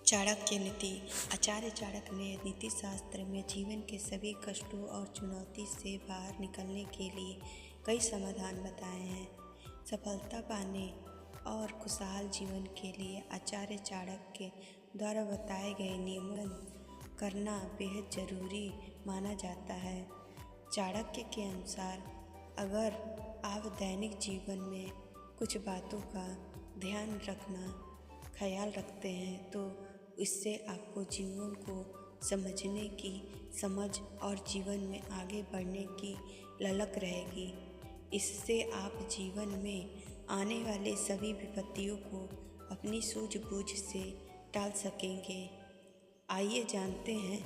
चाणक्य नीति। आचार्य चाणक्य ने नीति शास्त्र में जीवन के सभी कष्टों और चुनौती से बाहर निकलने के लिए कई समाधान बताए हैं। सफलता पाने और खुशहाल जीवन के लिए आचार्य चाणक्य द्वारा बताए गए नियमों करना बेहद जरूरी माना जाता है। चाणक्य के अनुसार अगर आप दैनिक जीवन में कुछ बातों का ध्यान रखना ख्याल रखते हैं तो इससे आपको जीवन को समझने की समझ और जीवन में आगे बढ़ने की ललक रहेगी। इससे आप जीवन में आने वाले सभी विपत्तियों को अपनी सूझबूझ से टाल सकेंगे। आइए जानते हैं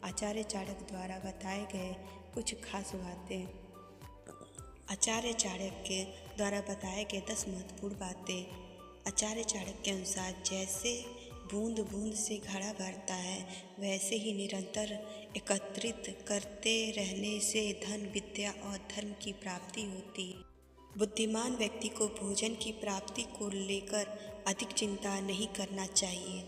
आचार्य चाणक्य द्वारा बताए गए कुछ खास बातें। आचार्य चाणक्य द्वारा बताए गए 10 महत्वपूर्ण बातें। आचार्य चाणक्य के अनुसार जैसे बूंद बूंद से घड़ा भरता है वैसे ही निरंतर एकत्रित करते रहने से धन, विद्या और धर्म की प्राप्ति होती है। बुद्धिमान व्यक्ति को भोजन की प्राप्ति को लेकर अधिक चिंता नहीं करना चाहिए।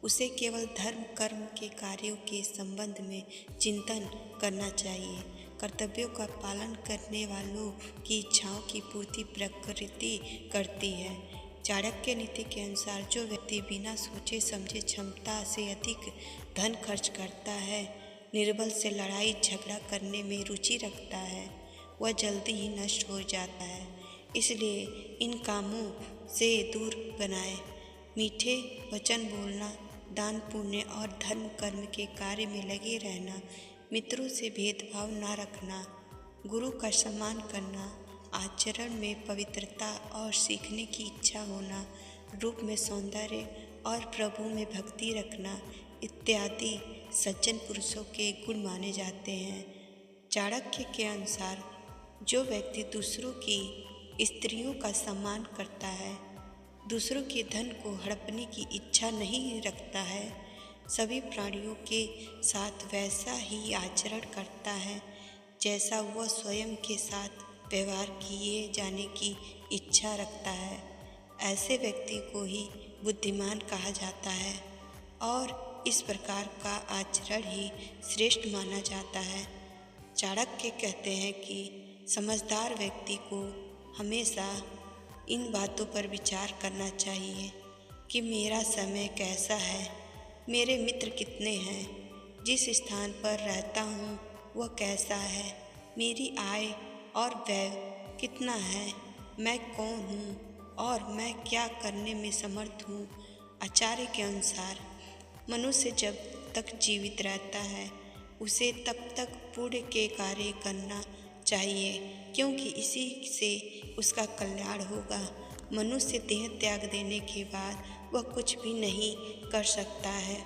उसे केवल धर्म कर्म के कार्यों के संबंध में चिंतन करना चाहिए। कर्तव्यों का पालन करने वालों की इच्छाओं की पूर्ति प्रकृति करती है। चाणक्य नीति के अनुसार जो व्यक्ति बिना सोचे समझे क्षमता से अधिक धन खर्च करता है, निर्बल से लड़ाई झगड़ा करने में रुचि रखता है, वह जल्दी ही नष्ट हो जाता है। इसलिए इन कामों से दूर बनाए। मीठे वचन बोलना, दान पुण्य और धर्म कर्म के कार्य में लगे रहना, मित्रों से भेदभाव न रखना, गुरु का सम्मान करना, आचरण में पवित्रता और सीखने की इच्छा होना, रूप में सौंदर्य और प्रभु में भक्ति रखना इत्यादि सज्जन पुरुषों के गुण माने जाते हैं। चाणक्य के अनुसार जो व्यक्ति दूसरों की स्त्रियों का सम्मान करता है, दूसरों के धन को हड़पने की इच्छा नहीं रखता है, सभी प्राणियों के साथ वैसा ही आचरण करता है जैसा वह स्वयं के साथ व्यवहार किए जाने की इच्छा रखता है, ऐसे व्यक्ति को ही बुद्धिमान कहा जाता है और इस प्रकार का आचरण ही श्रेष्ठ माना जाता है। चाणक्य कहते हैं कि समझदार व्यक्ति को हमेशा इन बातों पर विचार करना चाहिए कि मेरा समय कैसा है, मेरे मित्र कितने हैं, जिस स्थान पर रहता हूँ वह कैसा है, मेरी आय और व्यय कितना है, मैं कौन हूँ और मैं क्या करने में समर्थ हूँ। आचार्य के अनुसार मनुष्य जब तक जीवित रहता है उसे तब तक पुण्य के कार्य करना चाहिए, क्योंकि इसी से उसका कल्याण होगा। मनुष्य देह त्याग देने के बाद वह कुछ भी नहीं कर सकता है।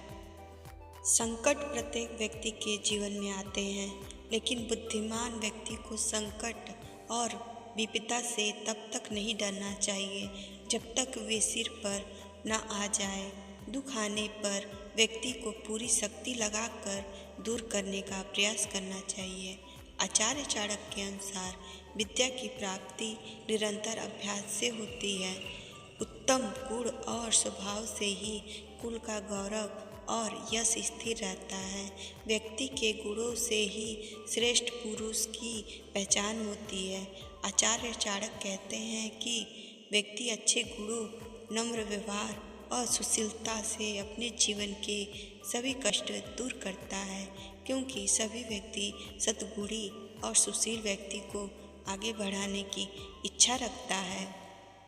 संकट प्रत्येक व्यक्ति के जीवन में आते हैं, लेकिन बुद्धिमान व्यक्ति को संकट और विपदा से तब तक नहीं डरना चाहिए जब तक वे सिर पर न आ जाए। दुख आने पर व्यक्ति को पूरी शक्ति लगाकर दूर करने का प्रयास करना चाहिए। आचार्य चाणक्य के अनुसार विद्या की प्राप्ति निरंतर अभ्यास से होती है। उत्तम गुण और स्वभाव से ही कुल का गौरव और यश स्थिर रहता है। व्यक्ति के गुणों से ही श्रेष्ठ पुरुष की पहचान होती है। आचार्य चाणक्य कहते हैं कि व्यक्ति अच्छे गुणों, नम्र व्यवहार और सुशीलता से अपने जीवन के सभी कष्ट दूर करता है, क्योंकि सभी व्यक्ति सद्गुणी और सुशील व्यक्ति को आगे बढ़ाने की इच्छा रखता है।